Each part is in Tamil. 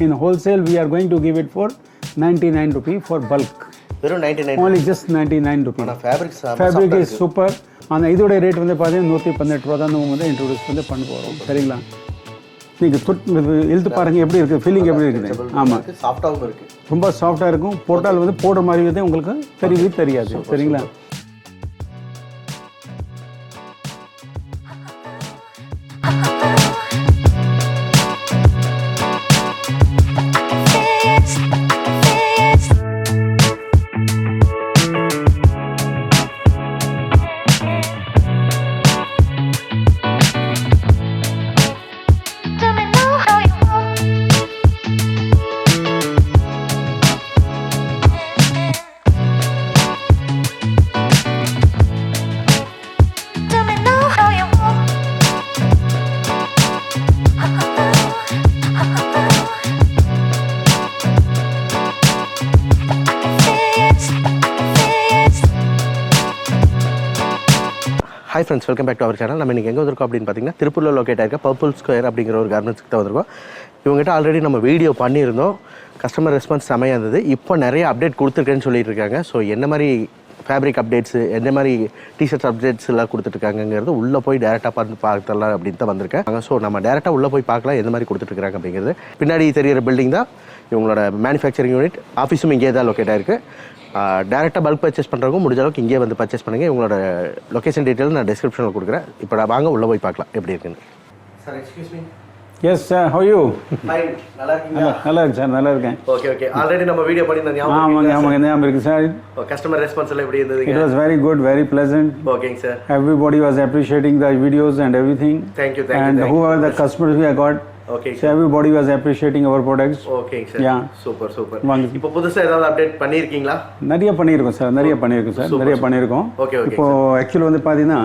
In wholesale, we are going to give it for 99 rupees for bulk. வெறும் 99. Only just 99 rupees. ஆனா ஃபேப்ரிக் Fabric is super. ஆனால் இதோட ரேட் வந்து பார்த்தீங்கன்னா 118 ரூபா தான் நம்ம வந்து இன்ட்ரோடியூஸ் வந்து பண்ண போகிறோம். சரிங்களா? நீங்கள் இழுத்து பாருங்கள் எப்படி இருக்குது, ஃபீலிங் எப்படி இருக்குது. ஆமாம், சாஃப்டாகவும் இருக்குது, ரொம்ப சாஃப்டாக இருக்கும். போட்டால் வந்து போடுற மாதிரி வந்து உங்களுக்கு தெரியவே தெரியாது. சரிங்களா? Hi friends, welcome back to our channel. நம்ம இன்றைக்கி எங்கே வந்திருக்கோம் அப்படின்னு பார்த்தீங்கன்னா திருப்பூரில் லொக்கேட் ஆகிருக்க பர்பிள் ஸ்கொயர் அப்படிங்கிற ஒரு கார்மெண்ட்ஸ்க்கு தான் வந்திருக்கோம். இவங்ககிட்ட ஆல்ரெடி நம்ம வீடியோ பண்ணியிருந்தோம், கஸ்டமர் ரெஸ்பான்ஸ் செமையாக இருந்தது. இப்போ நிறைய அப்டேட் கொடுத்துருக்கேன்னு சொல்லிட்டு இருக்காங்க. ஸோ என்ன மாதிரி ஃபேப்ரிக் அப்டேட்ஸு, எந்த மாதிரி டிஷர்ட்ஸ் அப்டேட்ஸ் எல்லாம் கொடுத்துட்ருக்காங்கிறது உள்ளே போய் டேரெக்டாக பார்த்துடலாம் அப்படின்னு தான் வந்திருக்கேன். ஸோ நம்ம டேரெக்டாக உள்ளே போய் பார்க்கலாம் எந்த மாதிரி கொடுத்துட்ருக்காங்க அப்படிங்கிறது. பின்னாடி தெரிகிற பில்டிங் தான் இவங்களோட மேனுஃபேக்சரிங் யூனிட், ஆஃபீஸும் இங்கே தான் லொக்கேட் ஆகிருக்கு. டேரெக்டாக பல்க் பர்ச்சேஸ் பண்ணுறவங்க முடிஞ்ச அளவுக்கு இங்கே வந்து பர்ச்சேஸ் பண்ணுங்கள். இவங்களோட லொக்கேஷன் டீட்டெயில் நான் டிஸ்கிரிப்ஷனில் கொடுக்குறேன். இப்போ நான் வாங்க உள்ளே போய் பார்க்கலாம் எப்படி இருக்குன்னு. Sir excuse me. Yes sir, how you? Fine, நல்லா இருக்கீங்க? நல்லா இருக்கு சார், நல்லா இருக்கேன். ஓகே. ஆல்ரெடி நம்ம வீடியோ பண்ணியிருந்தோம். ஆமாங்க, ஞாபகம் இருக்குது சார். கஸ்டமர் ரெஸ்பான்ஸ் எல்லாம் எப்படி இருந்தது? It was very good, very pleasant. ஓகேங்க sir. Everybody was appreciating the videos and everything. Thank you. And whoever the customers we got, okay, so everybody was appreciating our products. ஓகேங்க சார். Yeah. சூப்பர். இப்போ புதுசா ஏதாவது அப்டேட் பண்ணிருக்கீங்களா? நிறைய பண்ணியிருக்கோம் சார், நிறைய பண்ணியிருக்கோம். ஓகே. இப்போ ஆக்சுவலி வந்து பார்த்தீங்கன்னா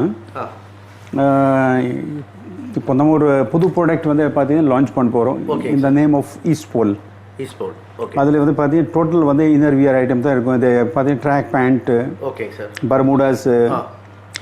இப்போ நம்ம ஒரு புது ப்ராடக்ட் வந்து பார்த்தீங்கன்னா லான்ச் பண்ண போகிறோம். இந்த நேம் ஆஃப் ஈஸ்ட்போல். ஓகே. அதில் வந்து பார்த்தீங்கன்னா டோட்டல் வந்து இன்னர் வியர் ஐட்டம் தான் இருக்கும். இது பார்த்தீங்கன்னா ட்ராக் பேண்ட்டு, ஓகே சார், பர்முடாஸு,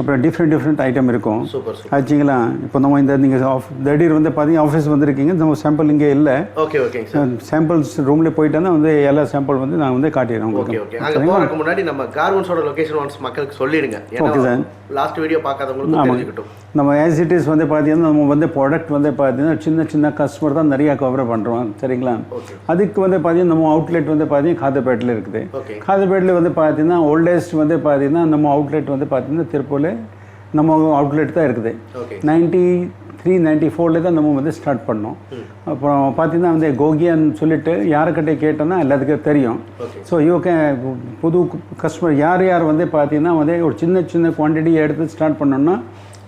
அப்புறம் டிஃப்ரெண்ட் ஐட்டம் இருக்கும். சூப்பர். ஆச்சுங்களா? இப்போ நம்ம இந்த நீங்கள் திடீர் வந்து பார்த்தீங்கன்னா ஆஃபீஸ் வந்திருக்கீங்க, நம்ம சாம்பிள் இங்கே இல்லை. Okay sir. சாம்பிள்ஸ் ரூம்லேயே போயிட்டா வந்து எல்லா சாம்பிள் வந்து நான் வந்து காட்டிடுறேன் உங்களுக்கு. ஓகே. அங்கே போகிறதுக்கு முன்னாடி நம்ம கார்மெண்ட்ஸோட லொகேஷன் ஒன்ஸ் மக்களுக்கு சொல்லிடுங்க. Okay sir. லாஸ்ட் வீடியோ பார்க்காதவங்களுக்கு தெரிஞ்சுக்கிட்டும். நம்ம ஆஸ் இட் இஸ் வந்து பார்த்தீங்கன்னா நம்ம வந்து ப்ராடக்ட் வந்து பார்த்தீங்கன்னா சின்ன கஸ்டமர் தான் நிறையா கவர் பண்ணுறோம். சரிங்களா? அதுக்கு வந்து பார்த்தீங்கன்னா நம்ம அவுட்லெட் வந்து பார்த்தீங்கன்னா காதப்பேட்டில் இருக்குது. காதப்பேட்டில் வந்து பார்த்தீங்கன்னா ஓல்டஸ்ட் வந்து பார்த்தீங்கன்னா நம்ம அவுட்லெட் வந்து பார்த்தீங்கன்னா திருப்பூரில் நம்ம அவுட்லெட் தான் இருக்குது. 93-94 தான் நம்ம வந்து ஸ்டார்ட் பண்ணோம். அப்புறம் பார்த்தீங்கன்னா வந்து கோகியான்னு சொல்லிட்டு யாருக்கிட்ட கேட்டோன்னா எல்லாத்துக்கும் தெரியும். ஸோ இவங்க புது கஸ்டமர் யார் வந்து பார்த்தீங்கன்னா வந்து ஒரு சின்ன குவான்டிட்டி எடுத்து ஸ்டார்ட் பண்ணோன்னா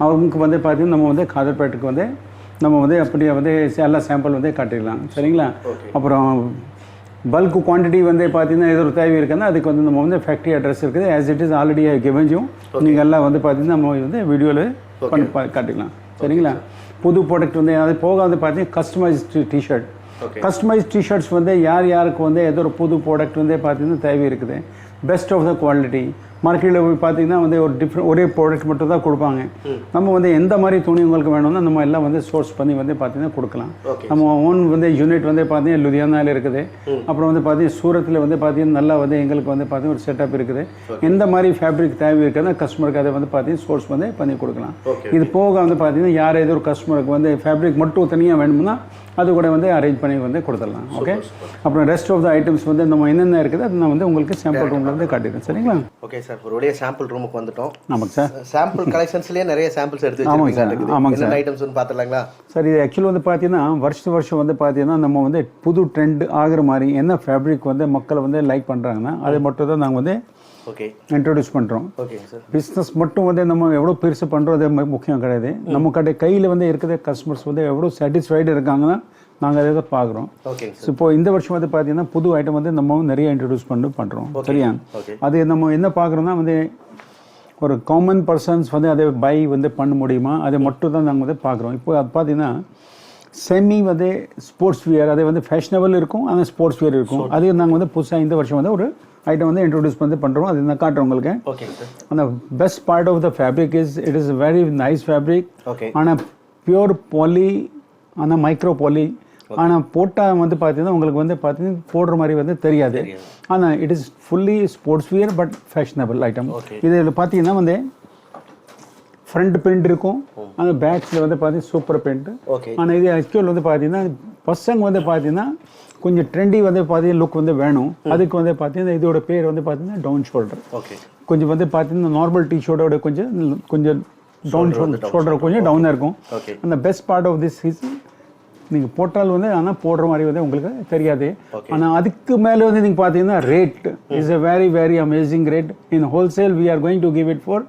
அவங்களுக்கு வந்து பார்த்தீங்கன்னா நம்ம வந்து காதர்பேட்டுக்கு வந்து நம்ம வந்து அப்படியே வந்து எல்லா சாம்பிள் வந்து காட்டிடலாம். சரிங்களா? அப்புறம் பல்க் குவான்டிட்டி வந்து பார்த்தீங்கன்னா ஏதோ ஒரு தேவை இருக்குன்னா அதுக்கு வந்து நம்ம வந்து ஃபேக்ட்ரி அட்ரஸ் இருக்குது. ஆஸ் இட் இஸ் ஆல்ரெடி கிவன்ஜும் நீங்கள் எல்லாம் வந்து பார்த்தீங்கன்னா நம்ம வந்து வீடியோவில் பண்ணி காட்டிக்கலாம். சரிங்களா? புது ப்ராடக்ட் வந்து அது போக வந்து பார்த்தீங்கன்னா கஸ்டமைஸ்டு டிஷர்ட். கஸ்டமைஸ் டிஷர்ட்ஸ் வந்து யாருக்கு வந்து ஏதோ ஒரு புது ப்ராடக்ட் வந்து பார்த்தீங்கன்னா தேவை இருக்குது. பெஸ்ட் ஆஃப் த குவாலிட்டி மார்க்கெட்டில் போய் பார்த்தீங்கன்னா வந்து ஒரு ஒரே ப்ராடக்ட் மட்டும் தான் கொடுப்பாங்க. நம்ம வந்து எந்த மாதிரி துணி உங்களுக்கு வேணும்னா நம்ம எல்லாம் வந்து சோர்ஸ் பண்ணி வந்து பார்த்தீங்கன்னா கொடுக்கலாம். நம்ம ஓன் வந்து யூனிட் வந்து பார்த்தீங்கன்னா லுதியானாவில் இருக்குது. அப்புறம் வந்து பார்த்தீங்கன்னா சூரத்தில் வந்து பார்த்தீங்கன்னா நல்லா வந்து எங்களுக்கு வந்து பார்த்தீங்கன்னா ஒரு செட்டப் இருக்குது. எந்த மாதிரி ஃபேப்ரிக் தேவை இருக்குதுன்னா கஸ்டமருக்கு அதை வந்து பார்த்தீங்கன்னா சோர்ஸ் வந்து பண்ணி கொடுக்கலாம். இது போக வந்து பார்த்தீங்கன்னா யார் ஏதோ ஒரு கஸ்டமருக்கு வந்து ஃபேப்ரிக் மட்டும் தனியாக வேணும்னா அது கூட வந்து அரேஞ்ச் பண்ணி வந்து கொடுத்துடலாம். ஓகே. அப்புறம் ரெஸ்ட் ஆஃப் த ஐட்டம்ஸ் வந்து நம்ம என்னென்ன இருக்குது அது நான் வந்து உங்களுக்கு சாம்பிள் ரூமில் வந்து காட்டிடுறேன். சரிங்களா? Okay sir. ஒரு வழியாக சாம்பிள் ரூமுக்கு வந்துட்டோம். ஆமாங்க சார். சாம்பிள் கலெக்ஷன்ஸ்லேயே நிறைய சாம்பிள்ஸ் எடுத்து வச்சுருக்கீங்க. ஆமாங்க சார். ஐட்டம்ஸ்னு பார்த்துலாங்களா? சார் இது ஆக்சுவலி வந்து பார்த்தீங்கன்னா வருஷம் வந்து பார்த்தீங்கன்னா நம்ம வந்து புது ட்ரெண்ட் ஆகிற மாதிரி என்ன ஃபேப்ரிக் வந்து மக்களை வந்து லைக் பண்ணுறாங்கன்னா அது மட்டும் தான் நாங்கள் வந்து இன்ட்ரோடியூஸ் பண்ணுறோம். பிஸ்னஸ் மட்டும் வந்து நம்ம எவ்வளோ பெருசு பண்ணுறோம் அது முக்கியம் கிடையாது. நம்ம கையில் வந்து இருக்கிற கஸ்டமர்ஸ் வந்து எவ்வளோ சாட்டிஸ்ஃபைடு இருக்காங்கன்னா நாங்கள் அதை தான் பார்க்குறோம். ஸோ இப்போ இந்த வருஷம் வந்து பார்த்தீங்கன்னா புது ஐட்டம் வந்து நம்ம நிறைய இன்ட்ரடியூஸ் பண்ணுறோம். சரியா? அது நம்ம என்ன பார்க்குறோன்னா வந்து ஒரு காமன் பர்சன்ஸ் வந்து அதை பை வந்து பண்ண முடியுமா அதை மட்டும் தான் நாங்கள் வந்து பார்க்குறோம். இப்போ அது பார்த்தீங்கன்னா செமி வந்து ஸ்போர்ட்ஸ் வியர் அது வந்து ஃபேஷனபிள் இருக்கும், ஆனால் ஸ்போர்ட்ஸ் வியர் இருக்கும். அது நாங்கள் வந்து புதுசாக இந்த வருஷம் வந்து ஒரு ஐட்டம் வந்து இன்ட்ரோடியூஸ் பண்ணி பண்ணுறோம். அது நான் காட்டுறோம் உங்களுக்கு. அந்த best part of the fabric it is very nice fabric. ஆனால் பியூர் பாலி, ஆனால் மைக்ரோ பாலி, ஆனால் போட்டால் வந்து பார்த்தீங்கன்னா உங்களுக்கு வந்து பார்த்தீங்கன்னா போடுற மாதிரி வந்து தெரியாது. ஆனால் it is fully sports wear but fashionable item. இதில் பார்த்தீங்கன்னா வந்து ஃப்ரண்ட் பிரிண்ட் இருக்கும், அந்த பேக்ஸில் வந்து பார்த்தீங்கன்னா சூப்பர் பிரிண்ட். ஆனால் இது ஆக்சுவல் வந்து பார்த்தீங்கன்னா பசங்க வந்து பார்த்தீங்கன்னா கொஞ்சம் ட்ரெண்டி வந்து பார்த்தீங்கன்னா லுக் வந்து வேணும். அதுக்கு வந்து பார்த்தீங்கன்னா இதோட பேர் வந்து பார்த்தீங்கன்னா டவுன் ஷோல்டர். கொஞ்சம் வந்து பார்த்தீங்கன்னா நார்மல் டிஷர்ட்டோட கொஞ்சம் டவுன் ஷோல்டர் கொஞ்சம் டவுனாக இருக்கும். அந்த best part of this is நீங்கள் போட்டால் வந்து ஆனால் போடுற மாதிரி வந்து உங்களுக்கு தெரியாது. ஆனால் அதுக்கு மேலே வந்து நீங்கள் பார்த்தீங்கன்னா rate is a very very amazing rate. In wholesale we are going to give it for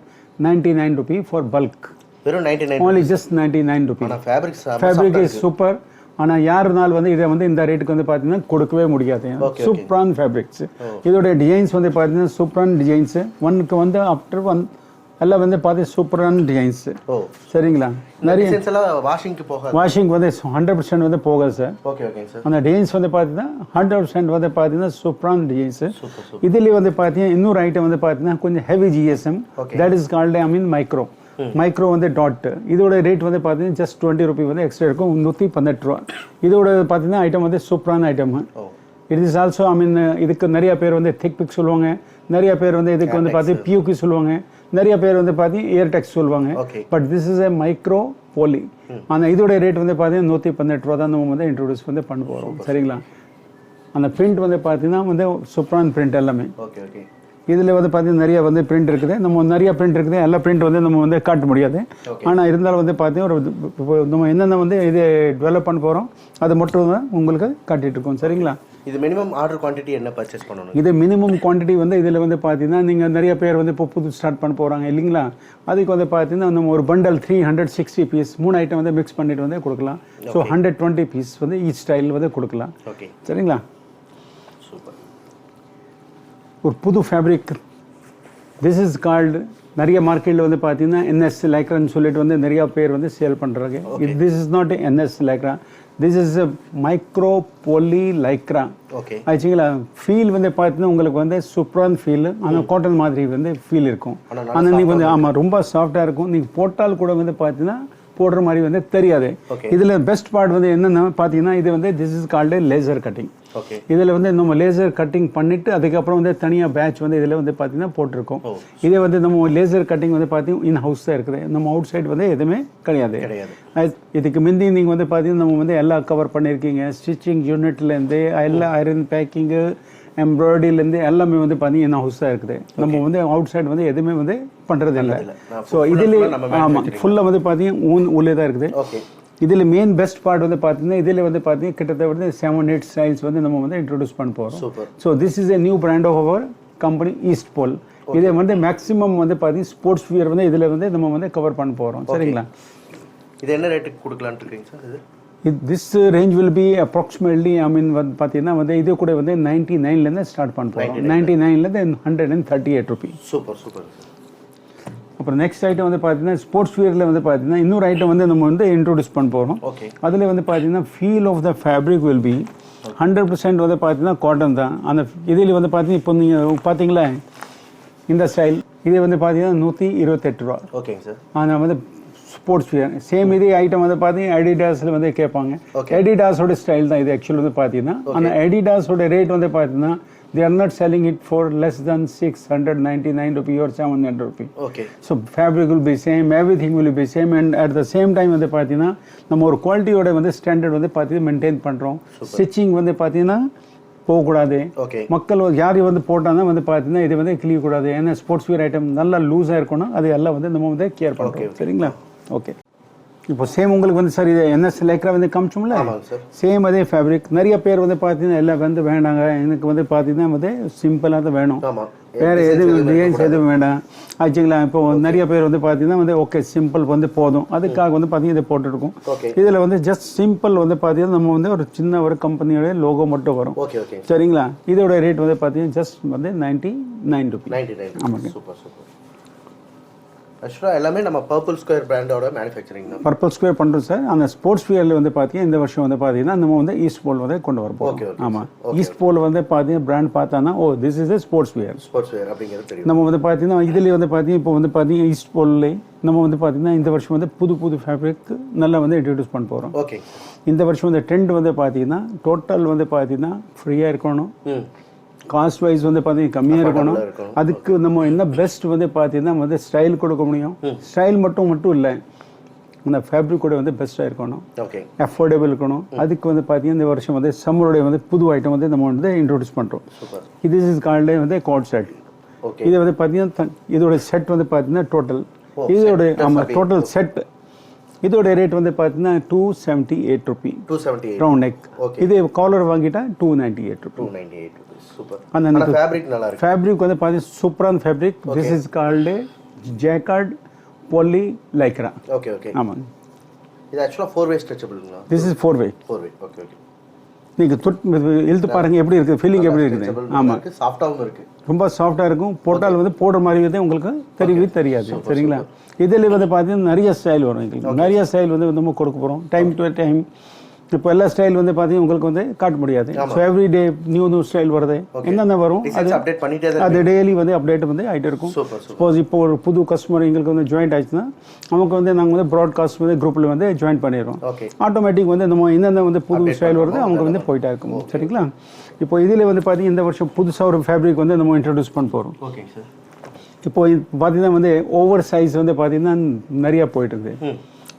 99 rupee for bulk. வெறும் 99 only just 99 rupee. Fabric is super. ஆனால் யாருனாலும் வந்து இதை வந்து இந்த ரேட்டுக்கு வந்து பார்த்தீங்கன்னா கொடுக்கவே முடியாது. சூப்பரான் ஃபேப்ரிக்ஸ். இதோட டிசைன்ஸ் வந்து பார்த்தீங்கன்னா சூப்பரான டிசைன்ஸ். ஒன்னுக்கு வந்து ஆஃப்டர் ஒன் எல்லாம் வந்து பார்த்தீங்கன்னா சூப்பரான டிசைன்ஸ். சரிங்களா? நிறைய வாஷிங் வந்து 100% வந்து போகாது சார். அந்த டிசைன்ஸ் வந்து பார்த்தீங்கன்னா 100% வந்து பார்த்தீங்கன்னா சூப்பரான டிசைன்ஸ். இதுலேயே வந்து பார்த்தீங்கன்னா இன்னொரு ஐட்டம் வந்து பார்த்தீங்கன்னா கொஞ்சம் heavy GSM, that is called micro வந்து டாட். இதோட ரேட் வந்து பார்த்தீங்கன்னா ஜஸ்ட் 20 ரூபி வந்து எக்ஸ்ட்ரா இருக்கும், 118 ரூபா. இதோட பார்த்தீங்கன்னா ஐட்டம் வந்து சூப்பரான ஐட்டம். இட் இஸ் ஆல்சோ இதுக்கு நிறைய பேர் வந்து திக் பிக் சொல்லுவாங்க, நிறைய பேர் வந்து இதுக்கு வந்து பார்த்தீங்கன்னா பியூக்கு சொல்லுவாங்க, நிறைய பேர் வந்து பார்த்தீங்கன்னா ஏர்டெக்ஸ் சொல்லுவாங்க. பட் திஸ் இஸ் மைக்ரோ போலி. ஆனால் இதோட ரேட் வந்து பார்த்தீங்கன்னா 118 ரூபா தான் நம்ம வந்து இன்ட்ரோடியூஸ் வந்து பண்ண போகிறோம். சரிங்களா? அந்த பிரிண்ட் வந்து பார்த்தீங்கன்னா வந்து சூப்பரான பிரிண்ட் எல்லாமே. இதில் வந்து பார்த்தீங்கன்னா நிறைய வந்து பிரிண்ட் இருக்குது, நம்ம நிறைய பிரிண்ட் இருக்குது, எல்லா பிரிண்ட் வந்து நம்ம வந்து காட்ட முடியாது. ஆனால் இருந்தாலும் வந்து பார்த்தீங்கன்னா நம்ம என்னென்ன வந்து இது டெவலப் பண்ண போகிறோம் அது மட்டும் தான் உங்களுக்கு காட்டிகிட்டு இருக்கோம். சரிங்களா? இது மினிமம் ஆர்டர் குவான்டிட்டி என்ன பர்ச்சேஸ் பண்ணணும்? இது மினிமம் குவான்டிட்டி வந்து இதில் வந்து பார்த்தீங்கன்னா நீங்கள் நிறைய பேர் வந்து இப்போ புது ஸ்டார்ட் பண்ண போகிறாங்க இல்லைங்களா? அதுக்கு வந்து பார்த்தீங்கன்னா நம்ம ஒரு பண்டல் 360 பீஸ் 3 ஐட்டம் வந்து மிக்ஸ் பண்ணிட்டு வந்து கொடுக்கலாம். ஸோ 120 பீஸ் வந்து ஈச் ஸ்டைல் வந்து கொடுக்கலாம். சரிங்களா? ஒரு புது ஃபேப்ரிக், திஸ் இஸ் கால்டு, நிறைய மார்க்கெட்டில் வந்து பார்த்தீங்கன்னா என்எஸ் லைக்ரான்னு சொல்லிட்டு வந்து நிறைய பேர் வந்து சேல் பண்ணுறாங்க. This is not NS lycra, this is micro poly lycra. ஆச்சுங்களா? ஃபீல் வந்து பார்த்தீங்கன்னா உங்களுக்கு வந்து சூப்பரான ஃபீல், ஆனால் காட்டன் மாதிரி வந்து ஃபீல் இருக்கும். ஆனால் நீங்கள் வந்து ஆமாம் ரொம்ப சாஃப்டாக இருக்கும். நீங்கள் போட்டால் கூட வந்து பார்த்தீங்கன்னா போடுற மாதிரி வந்து தெரியாது. இதில் பெஸ்ட் பார்ட் வந்து என்னென்னா பார்த்தீங்கன்னா இது வந்து this is called laser cutting. இதில் வந்து நம்ம லேசர் கட்டிங் பண்ணிவிட்டு அதுக்கப்புறம் வந்து தனியாக பேட்ச் வந்து இதில் வந்து பார்த்தீங்கன்னா போட்டிருக்கோம். இதே வந்து நம்ம லேசர் கட்டிங் வந்து பார்த்தீங்கன்னா இன் ஹவுஸ் தான் இருக்குது, நம்ம அவுட் சைடு வந்து எதுவுமே கிடையாது. இதுக்கு முந்தி நீங்கள் வந்து பார்த்தீங்கன்னா நம்ம வந்து எல்லாம் கவர் பண்ணியிருக்கீங்க, ஸ்டிச்சிங் யூனிட்லேருந்து எல்லா ஐரன் பேக்கிங்கு எம்ப்ராய்டரிலேருந்து எல்லாமே வந்து பார்த்தீங்கன்னா இன் ஹவுஸ் தான் இருக்குது. நம்ம வந்து அவுட் சைடு வந்து எதுவுமே வந்து பண்ணுறது இல்லை. ஸோ இதில் ஆமாம் ஃபுல்லாக வந்து பார்த்தீங்கன்னா உள்ளே தான் இருக்குது. இதில் மெயின் பெஸ்ட் பார்ட் வந்து பார்த்தீங்கன்னா இதில் வந்து பார்த்தீங்கன்னா கிட்டத்தட்ட வந்து 7-8 ஸ்டைல்ஸ் வந்து நம்ம வந்து இன்ட்ரோடியூஸ் பண்ண போகிறோம். So this is a new brand of our company East Pole. இதை வந்து மேக்ஸிமம் வந்து பார்த்தீங்கன்னா ஸ்போர்ட்ஸ் வியர் வந்து இதில் வந்து நம்ம வந்து கவர் பண்ண போகிறோம். சரிங்களா? இது என்ன ரேட்டுக்கு கொடுக்கலான்னு இருக்கீங்க sir? This range will be approximately வந்து பார்த்தீங்கன்னா வந்து இது கூட வந்து 99லேருந்து ஸ்டார்ட் பண்ண போகிறோம். 99லேருந்து 138 ரூபி. சூப்பர். அப்புறம் நெக்ஸ்ட் ஐட்டம் வந்து பார்த்தீங்கன்னா ஸ்போர்ட்ஸ் வியரில் வந்து பார்த்தீங்கன்னா இன்னொரு ஐட்டம் வந்து நம்ம வந்து இன்ட்ரோடியூஸ் பண்ண போகிறோம். அதில் வந்து பார்த்தீங்கன்னா feel of the fabric will be 100% வந்து பார்த்தீங்கன்னா காட்டன் தான். அந்த இதில் வந்து பார்த்தீங்கன்னா இப்போ நீங்கள் பார்த்தீங்களா இந்த ஸ்டைல், இது வந்து பார்த்தீங்கன்னா 128 ரூபா. ஓகேங்க சார். ஆனால் வந்து ஸ்போர்ட்ஸ் வியர் சேம் இதே ஐட்டம் வந்து பார்த்தீங்கன்னா அடிடாஸில் வந்து கேட்பாங்க. அடிடாஸோட ஸ்டைல் தான் இது ஆக்சுவலி வந்து பார்த்தீங்கன்னா. ஆனால் அடிடாஸோட ரேட் வந்து பார்த்தீங்கன்னா they are not selling it for less than 699 rupee or 700 rupee. So fabric will be same, everything will be same, and at the same time வந்து பார்த்தீங்கன்னா நம்ம ஒரு குவாலிட்டியோட வந்து ஸ்டாண்டர்ட் வந்து பார்த்தீங்கன்னா மெயின்டைன் பண்ணுறோம். ஸ்டிச்சிங் வந்து பார்த்தீங்கன்னா போகக்கூடாது. மக்கள் யார் வந்து போட்டாங்கன்னா வந்து பார்த்தீங்கன்னா இது வந்து கிளியக்கூடாது. ஏன்னா ஸ்போர்ட்ஸ் வியர் ஐட்டம் நல்லா லூஸாக இருக்கணும், அது எல்லாம் வந்து நம்ம வந்து கேர் பண்ணுறோம். சரிங்களா? ஓகே. இப்போ சேம் உங்களுக்கு வந்து சார் இது என்எஸ் லைக்ரா வந்து காமிச்சோம்ல, சேம் அதே ஃபேப்ரிக். நிறைய பேர் வந்து பார்த்தீங்கன்னா எல்லாம் வந்து வேண்டாங்க, எனக்கு வந்து பார்த்தீங்கன்னா வந்து சிம்பிளாக தான் வேணும், வேறு எதுவும் டிசைன்ஸ் எதுவும் வேண்டாம் ஆச்சுங்களா. இப்போ நிறைய பேர் வந்து பார்த்தீங்கன்னா வந்து ஓகே சிம்பிள் வந்து போதும், அதுக்காக வந்து பார்த்தீங்கன்னா இதை போட்டுருக்கோம். இதில் வந்து ஜஸ்ட் சிம்பிள் வந்து பார்த்தீங்கன்னா நம்ம வந்து ஒரு சின்ன ஒரு கம்பெனியோட லோகோ மட்டும் வரும். சரிங்களா? இதோட ரேட் வந்து பார்த்தீங்கன்னா ஜஸ்ட் வந்து 99 ரூபி. ஆமாங்க. ஆக்சுவலாக எல்லாமே நம்ம பர்பிள் ஸ்கொயர் பிராண்டோட மேனுஃபேக்சரிங் தான். பர்பிள் ஸ்கொயர் பண்ணுறோம் சார். அந்த ஸ்போர்ட்ஸ் வியரில் வந்து பார்த்தீங்கன்னா இந்த வருஷம் வந்து பார்த்தீங்கன்னா நம்ம வந்து ஈஸ்ட் போல் வந்து கொண்டு வரப்போம். Okay okay. ஆமாம், ஈஸ்ட் போல் வந்து பார்த்தீங்கன்னா பிராண்ட் பார்த்தானா oh this is a sportswear. Sportswear அப்படிங்கிறது தெரியும். நம்ம வந்து பார்த்தீங்கன்னா இதுலேயே வந்து பார்த்தீங்கன்னா இப்போ வந்து பார்த்தீங்கன்னா ஈஸ்ட் போல்லே நம்ம வந்து பார்த்தீங்கன்னா இந்த வருஷம் வந்து புது புது ஃபேப்ரிக் நல்லா வந்து இன்ட்ரடியூஸ் பண்ண போகிறோம். ஓகே. இந்த வருஷம் வந்து ட்ரெண்ட் வந்து பார்த்தீங்கன்னா டோட்டல் வந்து பார்த்தீங்கன்னா ஃப்ரீயாக இருக்கணும், காஸ்ட் வைஸ் வந்து பார்த்தீங்கன்னா கம்மியாக இருக்கணும். அதுக்கு நம்ம என்ன பெஸ்ட் வந்து பார்த்தீங்கன்னா வந்து ஸ்டைல் கொடுக்க முடியும். ஸ்டைல் மட்டும் இல்லை, அந்த ஃபேப்ரிக் கூட வந்து பெஸ்ட்டாக இருக்கணும், ஓகே, அஃபோர்டபுள் இருக்கணும். அதுக்கு வந்து பார்த்தீங்கன்னா இந்த வருஷம் வந்து சம்மருடைய வந்து புது ஐட்டம் வந்து நம்ம வந்து இன்ட்ரோடியூஸ் பண்ணுறோம். இது இஸ் கால்டே வந்து கோட் செட். இது வந்து பார்த்தீங்கன்னா இதோட செட் வந்து பார்த்தீங்கன்னா டோட்டல் இதோட ஆமாம் டோட்டல் செட் இதோட ரேட் வந்து பார்த்தீங்கன்னா 278 ரூபி. 278 round neck. இது காலர் வாங்கிட்டா 298 ரூபி. 298 சூப்பர். அந்த ஃபேப்ரிக் நல்லா இருக்கு. ஃபேப்ரிக் வந்து பார்த்தீங்கன்னா சூப்பரான fabric. This is called jacquard poly lycra. Okay okay. ஆமாம், இது ஆக்சுவலாக 4-way ஸ்ட்ரெச்சபிள்ங்களா? This is 4-way. Okay okay. நீங்கள் இழுத்து பாருங்கள் எப்படி இருக்குது, ஃபீலிங் எப்படி இருக்குது. ஆமாம், சாஃப்டாகவும் இருக்குது, ரொம்ப சாஃப்டாக இருக்கும். போட்டால் வந்து போடுற மாதிரி வந்து உங்களுக்கு தெரியவே தெரியாது. சரிங்களா? இதில் வந்து பார்த்தீங்கன்னா நிறைய ஸ்டைல் வரும். எங்களுக்கு நிறைய ஸ்டைல் வந்து நம்ம கொடுக்க போகிறோம் டைம் டு டைம். இப்போ எல்லா ஸ்டைல் வந்து பார்த்தீங்கன்னா உங்களுக்கு வந்து காட்ட முடியாது. So every day new style வருது, என்னென்ன வரும் அது டெய்லி வந்து அப்டேட் வந்து ஆகிட்டு இருக்கும். சப்போஸ் இப்போ ஒரு புது கஸ்டமர் எங்களுக்கு வந்து ஜாயின்ட் ஆச்சுன்னா நமக்கு வந்து நாங்கள் வந்து ப்ராட்காஸ்ட் வந்து குரூப்பில் வந்து ஜாயின் பண்ணிடுறோம். ஆட்டோமேட்டிக் வந்து நம்ம என்னென்ன வந்து புது ஸ்டைல் வருது அவங்க வந்து போயிட்டா இருக்கும். சரிங்களா? இப்போ இதில் வந்து பார்த்தீங்கன்னா இந்த வருஷம் புதுசாக ஒரு ஃபேப்ரிக் வந்து நம்ம இன்ட்ரடியூஸ் பண்ண போகிறோம். இப்போ பார்த்தீங்கன்னா வந்து ஓவர் சைஸ் வந்து பார்த்தீங்கன்னா நிறையா போயிட்டு இருக்குது.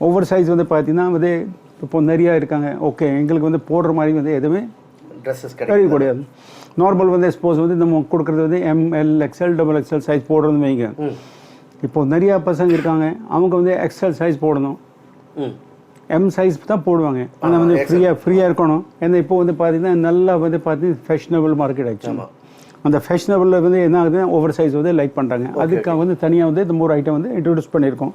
ஓவர் சைஸ் வந்து பார்த்தீங்கன்னா வந்து இப்போ நிறையா இருக்காங்க. ஓகே, எங்களுக்கு வந்து போடுற மாதிரி வந்து எதுவுமே ட்ரெஸ்ஸஸ் கிடையாது. நார்மல் வந்து சப்போஸ் வந்து நம்ம கொடுக்குறது வந்து ML XL XXL சைஸ் போடுறது வைங்க. இப்போ நிறையா பசங்க இருக்காங்க, அவங்க வந்து XL சைஸ் போடணும், M சைஸ் தான் போடுவாங்க. ஆனால் வந்து ஃப்ரீயாக இருக்கணும். ஏன்னா இப்போ வந்து பார்த்தீங்கன்னா நல்லா வந்து பார்த்தீங்கன்னா ஃபேஷனபிள் மார்க்கெட் ஆச்சு. அந்த ஃபேஷனபிளில் வந்து என்ன ஆகுதுன்னா ஓவர் சைஸ் வந்து லைக் பண்ணுறாங்க. அதுக்காக வந்து தனியாக வந்து இந்த ஒரு ஐட்டம் வந்து இன்ட்ரடியூஸ் பண்ணியிருக்கோம்.